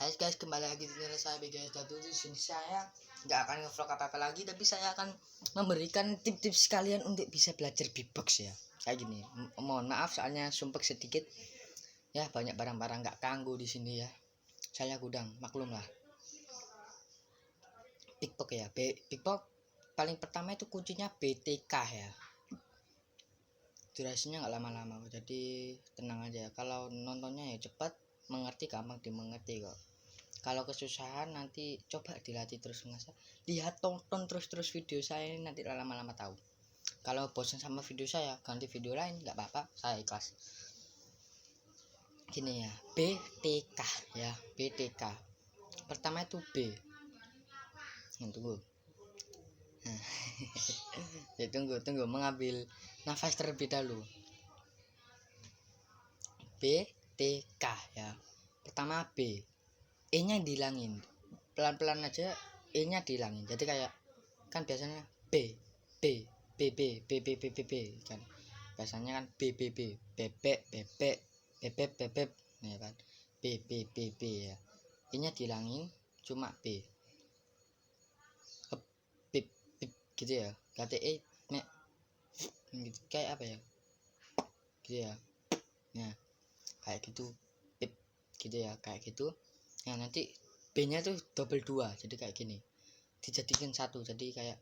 Hai guys, kembali lagi di channel saya BGS Datu. Di sini saya nggak akan ngevlog apa-apa lagi, tapi saya akan memberikan tips-tips kalian untuk bisa belajar beatbox ya. Kayak gini. Mohon maaf soalnya sumpek sedikit. Ya, banyak barang-barang nggak kanggo di sini ya. Saya gudang, maklum lah. Beatbox ya. Beatbox paling pertama itu kuncinya BTK ya. Durasinya nggak lama-lama, jadi tenang aja. Kalau nontonnya ya cepat, mengerti gampang dimengerti kok. Kalau kesusahan nanti coba dilatih terus, ngasah lihat tonton terus video saya ini, nanti lama-lama tahu. Kalau bosan sama video saya ganti video lain nggak apa-apa, saya ikhlas. Gini ya, BTK ya, BTK pertama itu B. Tunggu. Ya, tunggu mengambil nafas terlebih dahulu. BTK ya, pertama B, E nya dihilangin pelan-pelan aja, E nya dihilangin, jadi kayak kan biasanya B B B B B B B B B kan, biasanya kan B B B bebek bebek bebek bebek ya kan, B B B B ya, E nya dihilangin cuma B, bip bip gitu ya, kata E nek gitu, kayak apa ya gitu ya, nah kayak gitu, bip gitu ya, kayak gitu. Nah nanti B nya tuh double 2, jadi kayak gini, dijadikan satu, jadi kayak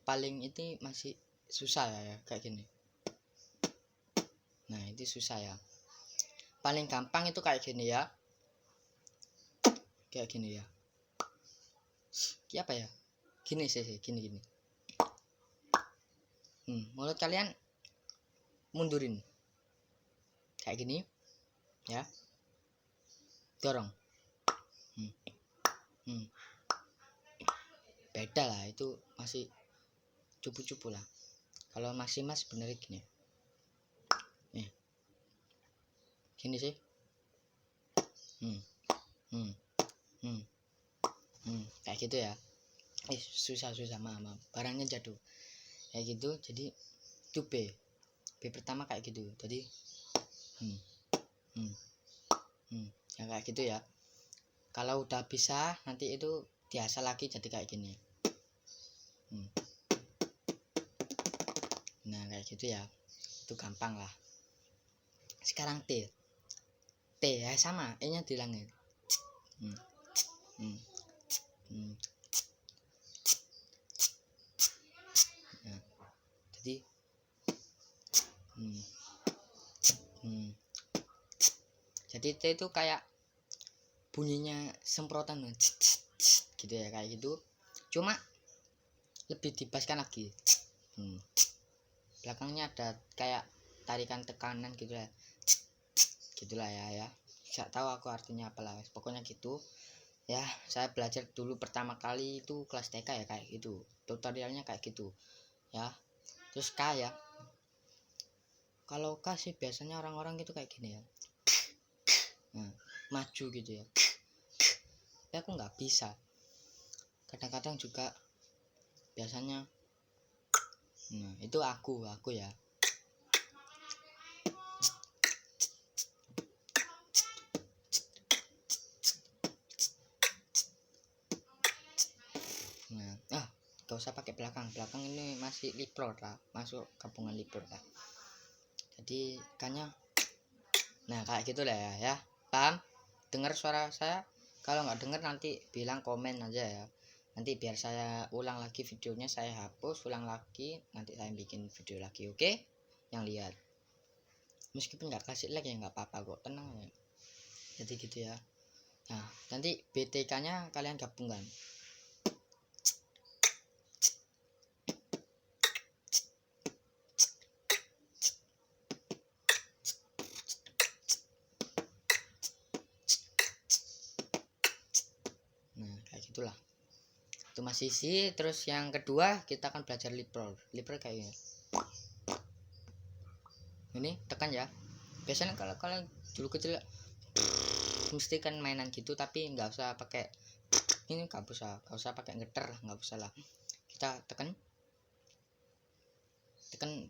paling itu masih susah ya kayak gini. Nah itu susah ya, paling gampang itu kayak gini ya, kayak gini ya, apa ya, gini sih gini mulut kalian mundurin kayak gini ya, dorong. Beda lah, itu masih cupu-cupu lah. Kalau masih mas bener gini nih, gini sih, kayak gitu ya. Susah maaf, barangnya jatuh kayak gitu. Jadi itu B pertama kayak gitu, jadi ya kayak gitu ya. Kalau udah bisa nanti itu diasah lagi jadi kayak gini. Nah kayak gitu ya, itu gampang lah. Sekarang T ya sama, E nya dihilangin. Nah, jadi jadi T itu kayak bunyinya semprotan gitu ya, kayak gitu, cuma lebih dibaskan lagi. Belakangnya ada kayak tarikan tekanan gitu ya, gitulah ya. Nggak tahu aku artinya apalah, pokoknya gitu ya. Saya belajar dulu pertama kali itu kelas TK ya, kayak gitu tutorialnya kayak gitu ya. Terus K ya, kalau K sih biasanya orang-orang gitu kayak gini ya, maju gitu ya, tapi aku nggak bisa. Kadang-kadang juga biasanya, nah itu aku ya. Nah gak usah pakai belakang ini masih liprot lah, masuk gabungan liprot lah, jadi ikannya nah kayak gitu lah ya. Paham? Dengar suara saya? Kalau nggak dengar nanti bilang komen aja ya, nanti biar saya ulang lagi videonya, saya hapus ulang lagi, nanti saya bikin video lagi. Oke, yang lihat meskipun nggak kasih like ya nggak apa-apa kok, tenang ya. Jadi gitu ya. Nah nanti BTK nya kalian gabungkan. Nah kayak gitulah, itu masih sih. Terus yang kedua kita akan belajar liprol kayak gini. Ini tekan ya, biasanya kalau kalian dulu kecil mesti kan mainan gitu, tapi nggak usah pakai ini, nggak usah pakai ngeter, nggak usah lah. Kita tekan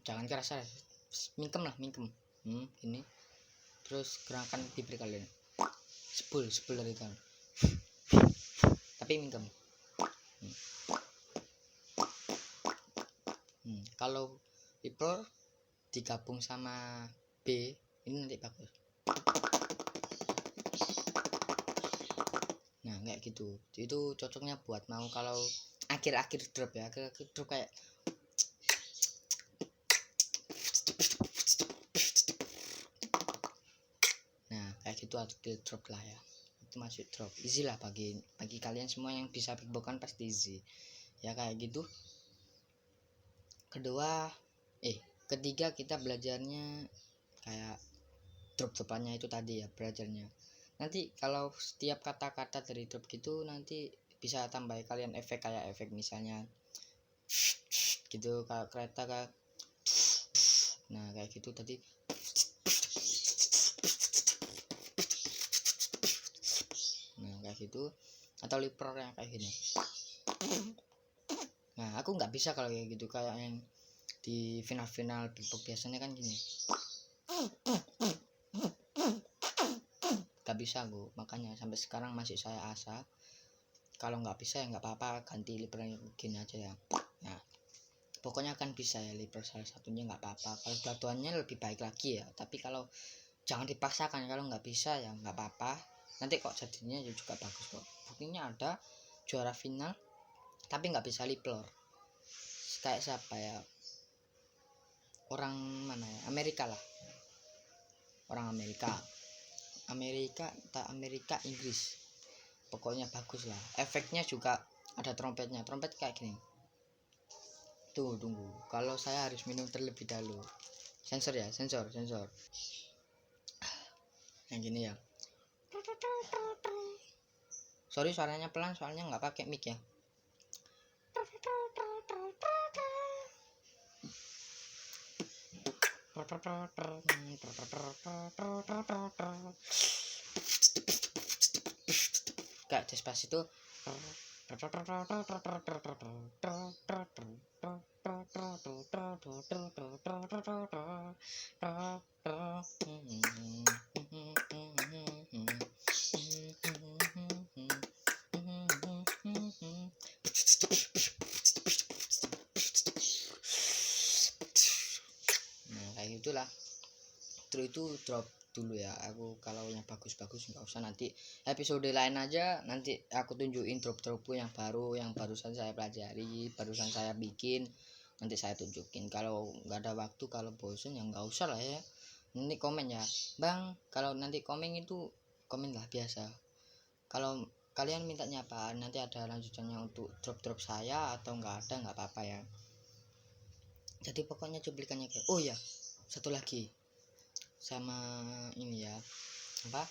jangan kerasa, mingkem ini terus gerakan bibir kalian sebul dari kalian tapi mingkem. Kalau liplor digabung sama B ini nanti bagus. Nah kayak gitu, itu cocoknya buat mau kalau akhir-akhir drop ya, akhir-akhir drop kayak nah kayak gitu artikel drop lah ya, itu masuk drop easy lah bagi kalian semua yang bisa beatboxan pasti easy ya kayak gitu. Ketiga kita belajarnya kayak drop-dropannya itu tadi ya, belajarnya nanti kalau setiap kata-kata dari drop gitu nanti bisa tambah kalian efek kayak efek misalnya gitu kayak kereta kayak nah kayak gitu tadi. Nah kayak gitu atau liper yang kayak gini. Nah aku nggak bisa kalau kayak gitu, kayak yang di final beatbox biasanya kan gini, nggak bisa aku, makanya sampai sekarang masih saya asah. Kalau nggak bisa ya nggak apa-apa, ganti liper gini aja ya. Nah pokoknya kan bisa ya liper salah satunya, nggak apa-apa. Kalau dua-duanya lebih baik lagi ya, tapi kalau jangan dipaksakan, kalau nggak bisa ya nggak apa-apa, nanti kok jadinya juga bagus kok. Buktinya ada juara final tapi nggak bisa liplor, kayak siapa ya, orang mana ya, Amerika lah, orang Amerika Inggris, pokoknya bagus lah. Efeknya juga ada trompetnya, trompet kayak gini. Tunggu kalau saya harus minum terlebih dahulu, sensor ya, sensor yang gini ya. Sorry suaranya pelan soalnya nggak pakai mic ya. Kayak Despacito. Nah kayak gitulah. Terus itu drop dulu ya aku, kalau yang bagus-bagus nggak usah, nanti episode lain aja nanti aku tunjukin drop-dropku yang barusan saya pelajari, barusan saya bikin, nanti saya tunjukin. Kalau nggak ada waktu, kalau bosen ya nggak usah lah ya, nanti komen ya bang, kalau nanti komen itu komen lah biasa. Kalau kalian mintanya apa, nanti ada lanjutannya untuk drop-drop saya atau nggak ada nggak apa-apa ya. Jadi pokoknya cuplikannya kayak, oh ya satu lagi sama ini ya, apa,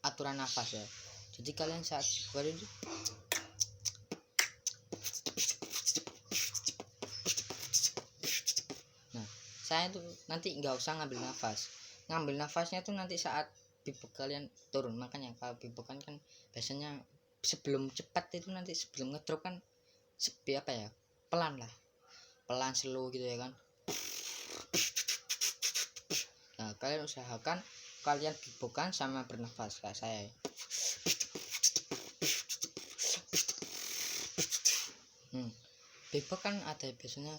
aturan nafas ya. Jadi kalian saat baru itu nah saya tuh nanti nggak usah ngambil nafasnya tuh nanti saat beatbox kalian turun. Makanya kalau beatbox kan biasanya sebelum cepat itu, nanti sebelum ngedrop kan apa ya, pelan slow gitu ya kan. Nah kalian usahakan kalian beatboxan sama bernafas kayak saya. Beatbox kan ada biasanya.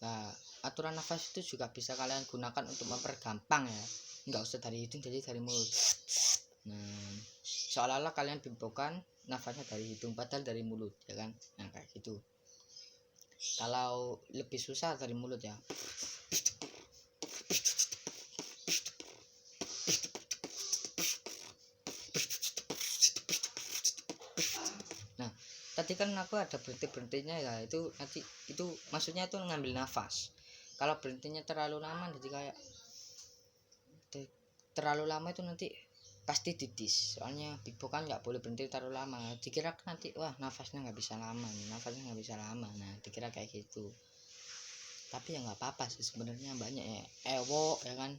Nah aturan nafas itu juga bisa kalian gunakan untuk mempergampang ya, nggak usah dari hidung, jadi dari mulut. Nah seolah-olah kalian beatboxan nafasnya dari hidung padahal dari mulut ya kan. Nah kayak gitu. Kalau lebih susah dari mulut ya. Nah tadi kan aku ada berhentinya ya, itu nanti itu maksudnya itu ngambil nafas. Kalau berhentinya terlalu lama, jadi kayak terlalu lama itu nanti pasti titis, soalnya beatbox kan nggak boleh berhenti terlalu lama. Dikira nanti wah nafasnya nggak bisa lama nih, nah dikira kayak gitu. Tapi ya nggak apa-apa sih sebenarnya, banyak ya ewok ya kan,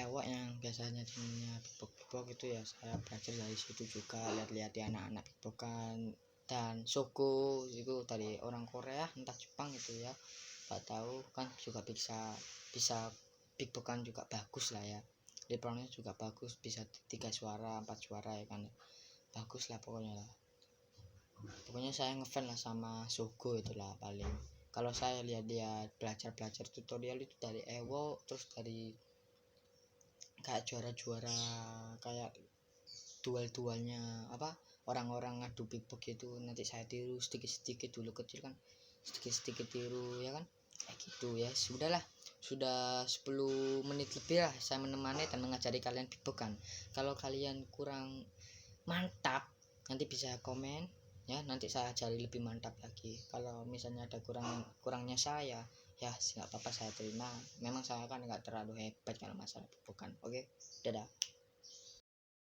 ewok yang biasanya jenisnya beatbox itu ya, saya belajar dari situ juga, lihat-lihat ya anak-anak beatbox kan. Dan Soko itu dari orang Korea entah Jepang gitu ya, nggak tahu kan, juga bisa bisa beatboxan juga bagus lah ya, lepronya juga bagus, bisa 3 suara 4 suara ya kan, bagus lah pokoknya saya ngefans lah sama Sogo itulah paling. Kalau saya lihat belajar tutorial itu dari Ewo, terus dari kayak juara-juara kayak dualnya apa, orang-orang ngadu beatbox itu, nanti saya tiru sedikit-sedikit dulu kecil kan, sedikit-sedikit tiru ya kan, kayak gitu ya. Sudahlah, sudah 10 menit lebih lah saya menemani dan mengajari kalian beatbox kan. Kalau kalian kurang mantap nanti bisa komen ya, nanti saya ajari lebih mantap lagi. Kalau misalnya ada kurangnya saya ya nggak apa-apa, saya terima, memang saya kan nggak terlalu hebat kalau masalah beatbox kan. Oke, dadah.